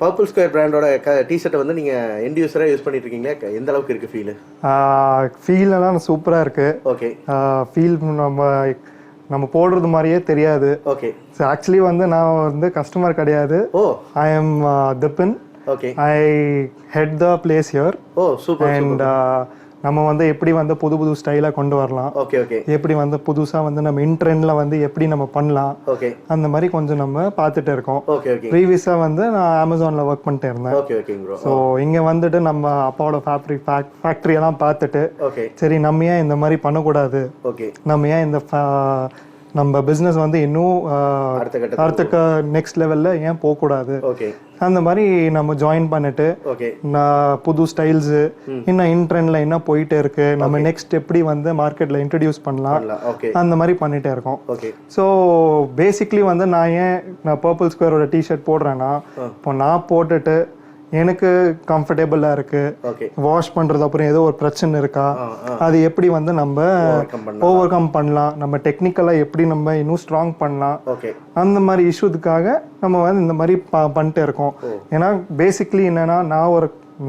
பர்பிள் ஸ்கொயர் பிராண்டோட டிஷர்ட்டை வந்து நீங்கள் எண்ட் யூஸராக யூஸ் பண்ணிட்டு இருக்கீங்களா? எந்த அளவுக்கு இருக்குது ஃபீல் எல்லாம் சூப்பராக இருக்குது. ஓகே. ஃபீல் நம்ம போடுறது மாதிரியே தெரியாது. ஓகே. ஸோ ஆக்சுவலி வந்து நான் வந்து கஸ்டமர் கிடையாது. I am Dibin. Okay. I head the place here. Super. And நம்ம வந்து எப்படி வந்து புது ஸ்டைலாக கொண்டு வரலாம், எப்படி வந்து புதுசாக வந்து நம்ம இன்ட்ரெண்டில் வந்து எப்படி நம்ம பண்ணலாம், அந்த மாதிரி கொஞ்சம் நம்ம பார்த்துட்டு இருக்கோம். ப்ரீவியஸாக வந்து நான் அமேசானில் ஒர்க் பண்ணிட்டு இருந்தேன். ஸோ இங்கே வந்துட்டு நம்ம அப்பாவோட ஃபேக்ட்ரியெல்லாம் பார்த்துட்டு சரி நம்ம ஏன் இந்த மாதிரி பண்ணக்கூடாது, நம்ம ஏன் இந்த நம்ம பிஸ்னஸ் வந்து இன்னும் அடுத்த நெக்ஸ்ட் லெவலில் ஏன் போகக்கூடாது, அந்த மாதிரி நம்ம ஜாயின் பண்ணிட்டு நான் புது ஸ்டைல்ஸு இன்னும் இன்ட்ரெண்டில் என்ன போயிட்டே இருக்கு, நம்ம நெக்ஸ்ட் எப்படி வந்து மார்க்கெட்டில் இன்ட்ரடியூஸ் பண்ணலாம், அந்த மாதிரி பண்ணிகிட்டே இருக்கோம். ஸோ பேசிக்லி வந்து நான் பர்பிள் ஸ்கொயரோட டிஷர்ட் போடுறேன்னா இப்போ நான் போட்டுட்டு எனக்கு கம்ஃபர்டபுளாக இருக்கு, வாஷ் பண்ணுறது அப்புறம் ஏதோ ஒரு பிரச்சனை இருக்கா, அது எப்படி வந்து நம்ம ஓவர் கம் பண்ணலாம், நம்ம டெக்னிக்கலாக எப்படி நம்ம இன்னும் ஸ்ட்ராங் பண்ணலாம், அந்த மாதிரி இஷ்யூத்துக்காக நம்ம வந்து இந்த மாதிரி பண்ணிட்டே இருக்கோம். ஏன்னா பேசிக்லி என்னன்னா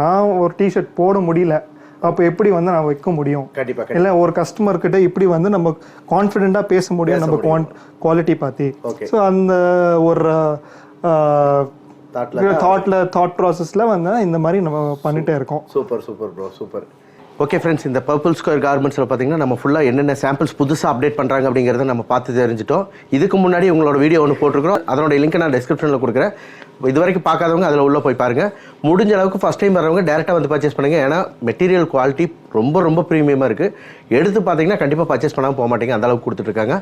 நான் ஒரு டிஷர்ட் போட முடியல, அப்போ எப்படி வந்து நான் வைக்க முடியும், இல்லை ஒரு கஸ்டமர்கிட்ட இப்படி வந்து நம்ம கான்ஃபிடென்ட்டாக பேச முடியும் நம்ம குவாலிட்டி பார்த்து. ஸோ அந்த ஒரு தாட் ப்ராசஸ்ல வந்து இந்த மாதிரி நம்ம பண்ணிட்டே இருக்கோம். Super bro, super. Okay friends, இந்த பர்பிள் ஸ்கொயர் கார்மெண்ட்ஸில் பார்த்தீங்கன்னா நம்ம ஃபுல்லாக என்னென்ன சாம்பிள்ஸ் புதுசாக அப்டேட் பண்ணுறாங்க அப்படிங்கிறத நம்ம பார்த்து தெரிஞ்சிட்டோம். இதுக்கு முன்னாடி உங்களோட வீடியோ ஒன்று போட்டிருக்கிறோம், அதனோட லிங்க் நான் டிஸ்கிரிப்ஷனில் கொடுக்குறேன். இது வரைக்கும் பார்க்காதவங்க அதில் உள்ளே போய் பாருங்கள். முடிஞ்ச அளவுக்கு ஃபஸ்ட் டைம் வரவங்க டேரெக்டாக வந்து பர்ச்சேஸ் பண்ணுங்கள். ஏன்னா மெட்டீரியல் குவாலிட்டி ரொம்ப ப்ரீமியமாக இருக்குது. எடுத்து பார்த்தீங்கன்னா கண்டிப்பாக பர்ச்சேஸ் பண்ணாமல் போக மாட்டேங்க, அந்த அளவுக்கு கொடுத்துட்ருக்காங்க.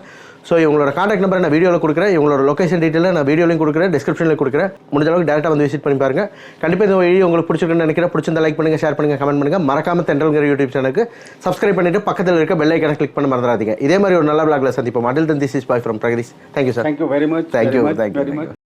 ஸோ இவங்களோட காண்டாக்ட் நம்பரை நான் வீடியோவில் கொடுக்குறேன், இவங்களோட லொக்கேஷன் டீட்டெயிலில் நான் வீடியோலையும் கொடுக்குறேன், டிஸ்கிரிப்ஷனில் கொடுக்குறேன். முடிஞ்ச அளவுக்கு டேரெக்டாக வந்து விசிட் பண்ணி பாருங்கள். கண்டிப்பாக இந்த வீடியோ உங்களுக்கு பிடிச்சிருக்குன்னு நினைக்கிறேன். பிடிச்சிருந்தா லைக் பண்ணுங்கள், ஷேர் பண்ணுங்கள், கமெண்ட் பண்ணுங்கள். மறக்காமல் தென்றல்ங்கிற யூடியூப் சேனலுக்கு சப்ஸ்கிரைப் பண்ணிட்டு பக்கத்தில் இருக்க பெல் ஐக்கானை கிளிக் பண்ண மறந்துடாதீங்க. இதே மாதிரி ஒரு நல்ல விளாக்ல சந்திப்போம். Till then this is bye from Pragatheesh. Thank you sir. Thank you very much. Thank you.